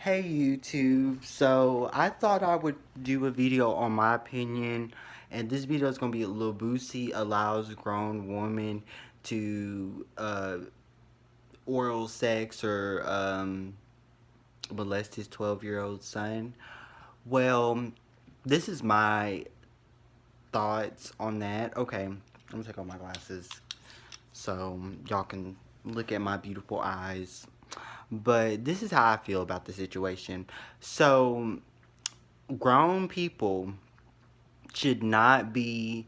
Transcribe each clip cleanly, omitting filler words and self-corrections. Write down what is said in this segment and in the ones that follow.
Hey YouTube, so I thought I would do a video on my opinion, and this video is going to be Lil Boosie allows grown woman to oral sex or molest his 12-year-old son. Well, this is my thoughts on that. Okay, I'm going to take off my glasses so y'all can look at my beautiful eyes. But this is how I feel about the situation. So, grown people should not be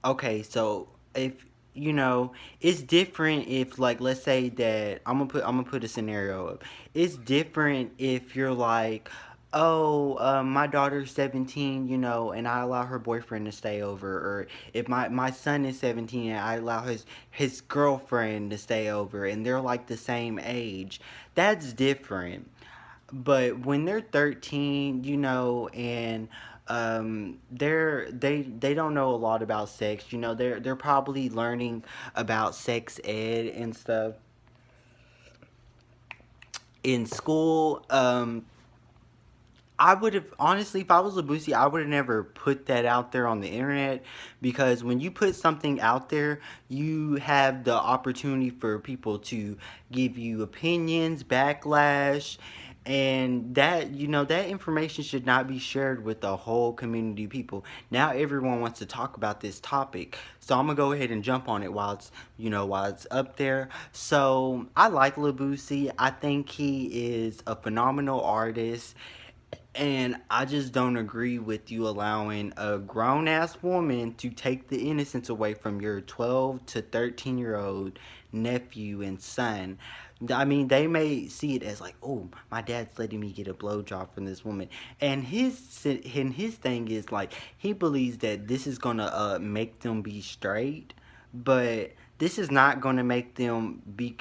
okay. So if it's different if, like, let's say that I'm gonna put a scenario up. It's different if you're like, oh, my daughter's 17, and I allow her boyfriend to stay over, or if my son is 17 and I allow his girlfriend to stay over, and they're like the same age. That's different. But when they're 13, and they don't know a lot about sex. They're probably learning about sex ed and stuff in school. I would have, honestly, if I was a Boosie, I would have never put that out there on the internet, because when you put something out there, you have the opportunity for people to give you opinions, backlash, and that information should not be shared with the whole community of people. Now everyone wants to talk about this topic, so I'm gonna go ahead and jump on it while it's up there. So I like Lil Boosie. I think he is a phenomenal artist. And I just don't agree with you allowing a grown ass woman to take the innocence away from your 12 to 13-year-old nephew and son. I mean, they may see it as like, oh, my dad's letting me get a blowjob from this woman, and his thing is like, he believes that this is gonna make them be straight, but this is not gonna make them be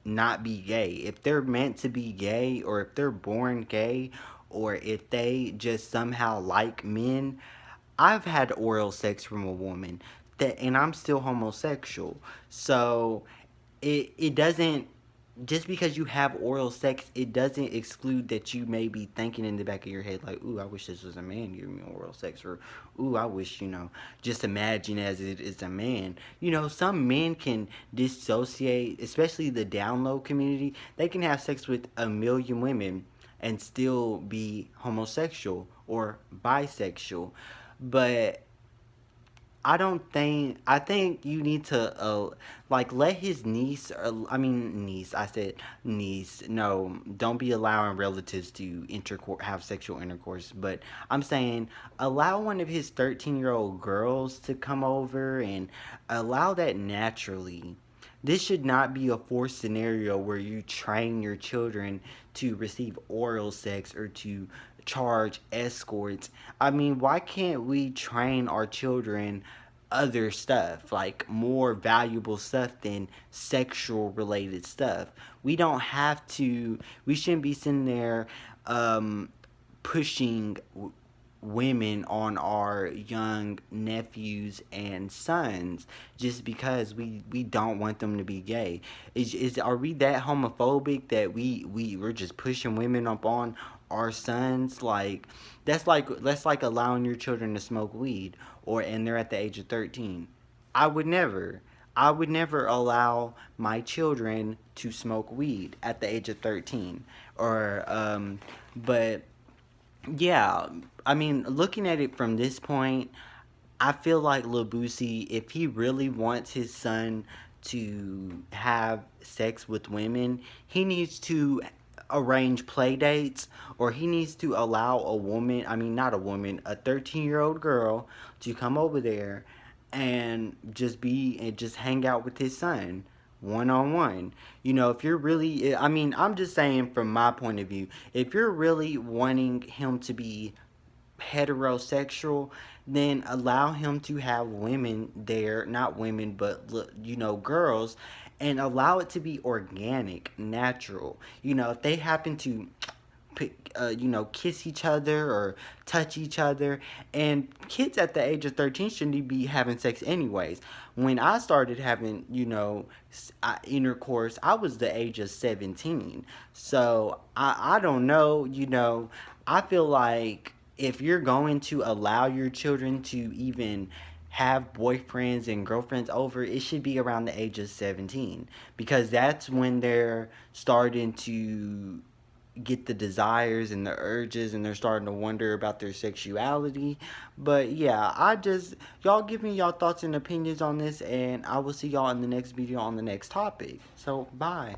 not be gay. If they're meant to be gay, or if they're born gay, or if they just somehow like men. I've had oral sex from a woman, and I'm still homosexual. So it doesn't, just because you have oral sex, it doesn't exclude that you may be thinking in the back of your head like, ooh, I wish this was a man giving me oral sex, or ooh, I wish, just imagine as it is a man. Some men can dissociate, especially the download community. They can have sex with a million women and still be homosexual or bisexual. But I think you need to like, let his niece, or I mean niece, I said niece. No, don't be allowing relatives to have sexual intercourse. But I'm saying, allow one of his 13-year-old girls to come over, and allow that naturally. This should not be a forced scenario where you train your children to receive oral sex or to charge escorts. I mean, why can't we train our children other stuff, like more valuable stuff than sexual related stuff? We shouldn't be sitting there pushing women on our young nephews and sons just because we don't want them to be gay. Are we that homophobic that we're just pushing women up on our sons? Like, that's like allowing your children to smoke weed, and they're at the age of 13. I would never allow my children to smoke weed at the age of 13. Or but yeah, I mean, looking at it from this point, I feel like Lil Boosie, if he really wants his son to have sex with women, he needs to arrange play dates, or he needs to allow a woman, I mean, not a woman, a 13-year-old girl to come over there and just hang out with his son one on one. If you're really, I mean, I'm just saying from my point of view, if you're really wanting him to be heterosexual, then allow him to have women there, not women, but girls, and allow it to be organic, natural. If they happen to kiss each other or touch each other. And kids at the age of 13 shouldn't be having sex anyways. When I started having, intercourse, I was the age of 17. So I don't know, I feel like if you're going to allow your children to even have boyfriends and girlfriends over, it should be around the age of 17, because that's when they're starting to get the desires and the urges, and they're starting to wonder about their sexuality. But yeah, y'all give me y'all thoughts and opinions on this, and I will see y'all in the next video on the next topic. So bye.